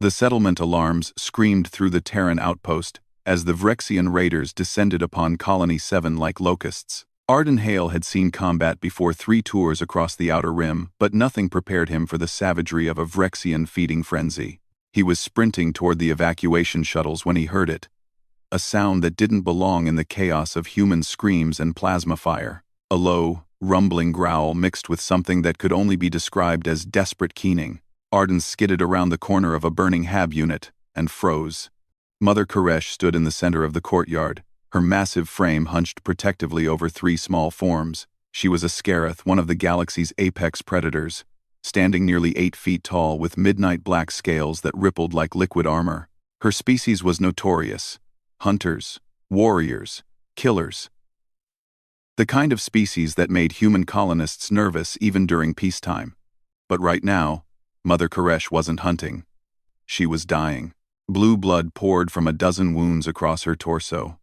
The settlement alarms screamed through the Terran outpost as the Vrexian raiders descended upon Colony 7 like locusts. Arden Hale had seen combat before 3 tours across the Outer Rim, but nothing prepared him for the savagery of a Vrexian feeding frenzy. He was sprinting toward the evacuation shuttles when he heard it, a sound that didn't belong in the chaos of human screams and plasma fire. A low, rumbling growl mixed with something that could only be described as desperate keening. Arden skidded around the corner of a burning HAB unit and froze. Mother Koresh stood in the center of the courtyard, her massive frame hunched protectively over 3 small forms. She was a Scarith, one of the galaxy's apex predators, standing nearly 8 feet tall with midnight black scales that rippled like liquid armor. Her species was notorious. Hunters, warriors, killers. The kind of species that made human colonists nervous even during peacetime. But right now, Mother Koresh wasn't hunting. She was dying. Blue blood poured from a dozen wounds across her torso.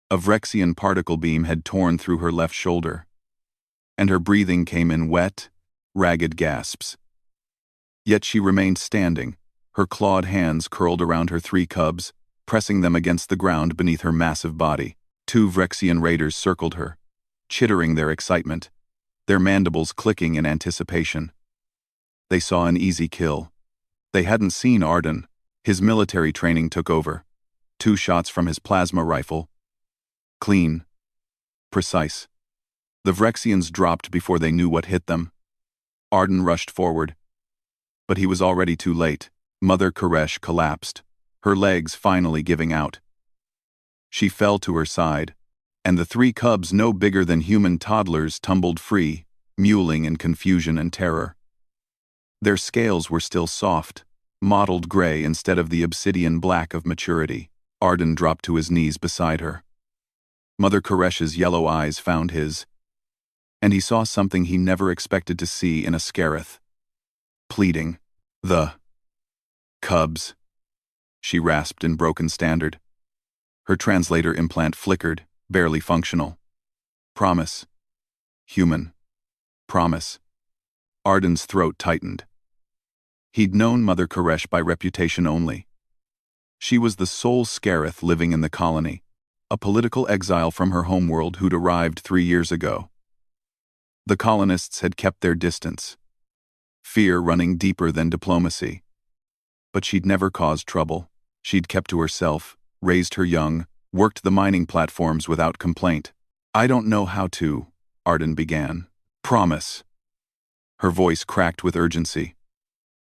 A Vrexian particle beam had torn through her left shoulder, and her breathing came in wet, ragged gasps. Yet she remained standing, her clawed hands curled around her 3 cubs, pressing them against the ground beneath her massive body. 2 Vrexian raiders circled her, chittering their excitement, their mandibles clicking in anticipation. They saw an easy kill. They hadn't seen Arden. His military training took over. 2 shots from his plasma rifle. Clean. Precise. The Vrexians dropped before they knew what hit them. Arden rushed forward. But he was already too late. Mother Koresh collapsed, her legs finally giving out. She fell to her side, and the 3 cubs no bigger than human toddlers tumbled free, mewling in confusion and terror. Their scales were still soft, mottled gray instead of the obsidian black of maturity. Arden dropped to his knees beside her. Mother Koresh's yellow eyes found his, and he saw something he never expected to see in a Scarith. Pleading. The cubs, she rasped in broken standard. Her translator implant flickered, barely functional. Promise. Human. Promise. Arden's throat tightened. He'd known Mother Koresh by reputation only. She was the sole Scarith living in the colony, a political exile from her homeworld who'd arrived 3 years ago. The colonists had kept their distance, fear running deeper than diplomacy. But she'd never caused trouble. She'd kept to herself, raised her young, worked the mining platforms without complaint. I don't know how to, Arden began. Promise. Her voice cracked with urgency.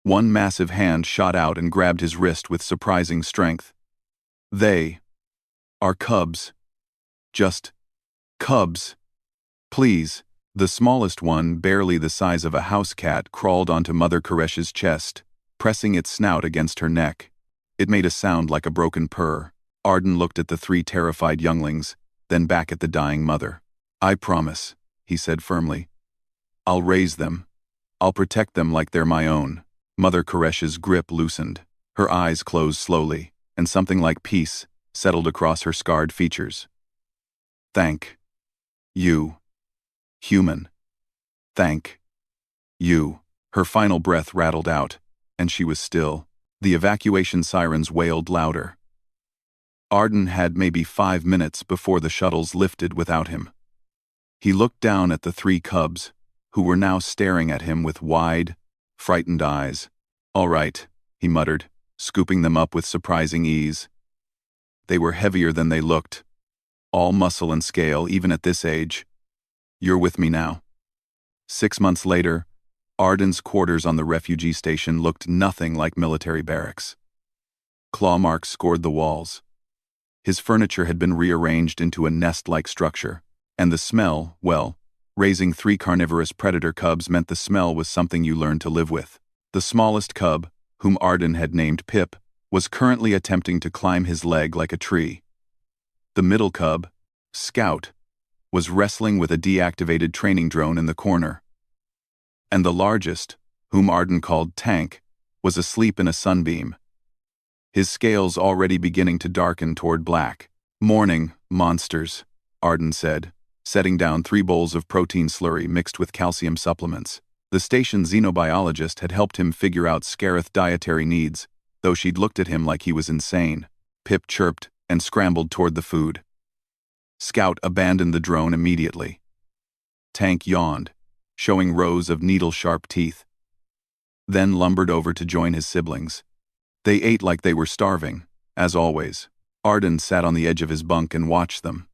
One massive hand shot out and grabbed his wrist with surprising strength. They are cubs. Just cubs. Please. The smallest one, barely the size of a house cat, crawled onto Mother Koresh's chest, pressing its snout against her neck. It made a sound like a broken purr. Arden looked at the 3 terrified younglings, then back at the dying mother. I promise, he said firmly. I'll raise them. I'll protect them like they're my own. Mother Koresh's grip loosened. Her eyes closed slowly, and something like peace settled across her scarred features. Thank you. Human. Thank you. Her final breath rattled out, and she was still. The evacuation sirens wailed louder. Arden had maybe 5 minutes before the shuttles lifted without him. He looked down at the 3 cubs, who were now staring at him with wide, frightened eyes. All right, he muttered, scooping them up with surprising ease. They were heavier than they looked, all muscle and scale even at this age. You're with me now. 6 months later, Arden's quarters on the refugee station looked nothing like military barracks. Claw marks scored the walls. His furniture had been rearranged into a nest-like structure, and the smell, well, raising 3 carnivorous predator cubs meant the smell was something you learned to live with. The smallest cub, whom Arden had named Pip, was currently attempting to climb his leg like a tree. The middle cub, Scout, was wrestling with a deactivated training drone in the corner. And the largest, whom Arden called Tank, was asleep in a sunbeam, his scales already beginning to darken toward black. Morning, monsters, Arden said, setting down 3 bowls of protein slurry mixed with calcium supplements. The station xenobiologist had helped him figure out Scarith dietary needs, though she'd looked at him like he was insane. Pip chirped and scrambled toward the food. Scout abandoned the drone immediately. Tank yawned, showing rows of needle-sharp teeth, then lumbered over to join his siblings. They ate like they were starving, as always. Arden sat on the edge of his bunk and watched them.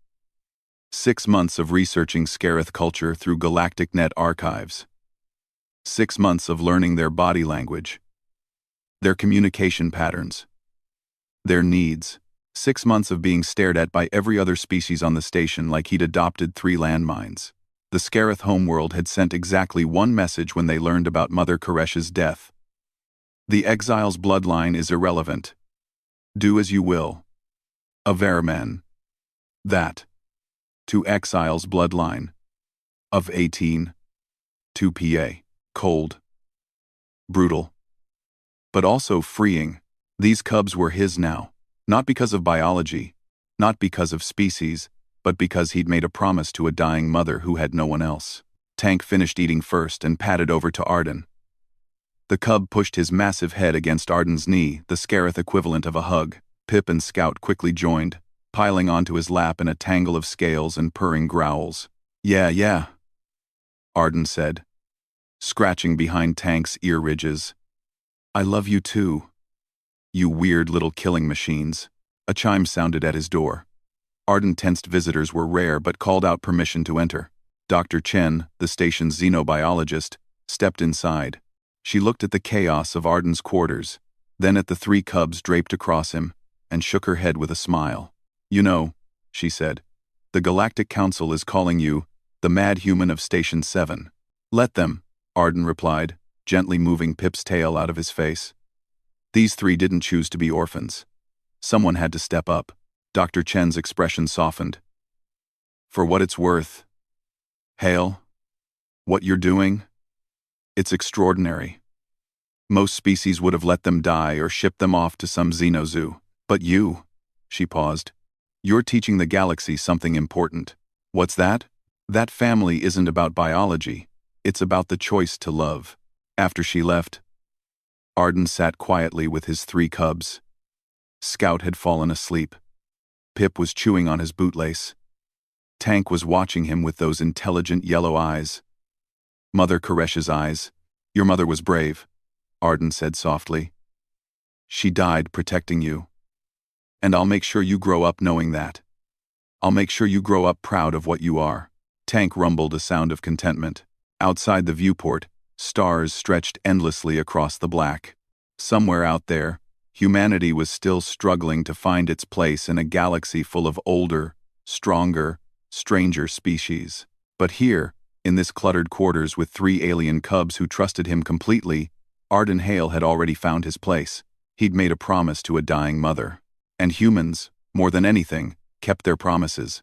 6 months of researching Scarith culture through Galactic Net archives. 6 months of learning their body language, their communication patterns, their needs. 6 months of being stared at by every other species on the station like he'd adopted 3 landmines. The Scarith homeworld had sent exactly one message when they learned about Mother Koresh's death. The exile's bloodline is irrelevant. Do as you will. Averman. That. To exile's bloodline. Of 18. To PA. Cold. Brutal. But also freeing. These cubs were his now. Not because of biology, not because of species, but because he'd made a promise to a dying mother who had no one else. Tank finished eating first and padded over to Arden. The cub pushed his massive head against Arden's knee, the Scarith equivalent of a hug. Pip and Scout quickly joined, piling onto his lap in a tangle of scales and purring growls. Yeah, Arden said, scratching behind Tank's ear ridges. I love you too. You weird little killing machines. A chime sounded at his door. Arden tensed visitors were rare but called out permission to enter. Dr. Chen, the station's xenobiologist, stepped inside. She looked at the chaos of Arden's quarters, then at the 3 cubs draped across him, and shook her head with a smile. You know, she said, the Galactic Council is calling you the mad human of Station 7. Let them, Arden replied, gently moving Pip's tail out of his face. These 3 didn't choose to be orphans. Someone had to step up. Dr. Chen's expression softened. For what it's worth, Hale, what you're doing, it's extraordinary. Most species would have let them die or shipped them off to some xenozoo. But you, she paused, you're teaching the galaxy something important. What's that? That family isn't about biology. It's about the choice to love. After she left, Arden sat quietly with his 3 cubs. Scout had fallen asleep. Pip was chewing on his bootlace. Tank was watching him with those intelligent yellow eyes. Mother Koresh's eyes. Your mother was brave, Arden said softly. She died protecting you. And I'll make sure you grow up knowing that. I'll make sure you grow up proud of what you are. Tank rumbled a sound of contentment. Outside the viewport, stars stretched endlessly across the black. Somewhere out there, humanity was still struggling to find its place in a galaxy full of older, stronger, stranger species. But here, in this cluttered quarters with 3 alien cubs who trusted him completely, Arden Hale had already found his place. He'd made a promise to a dying mother. And humans, more than anything, kept their promises.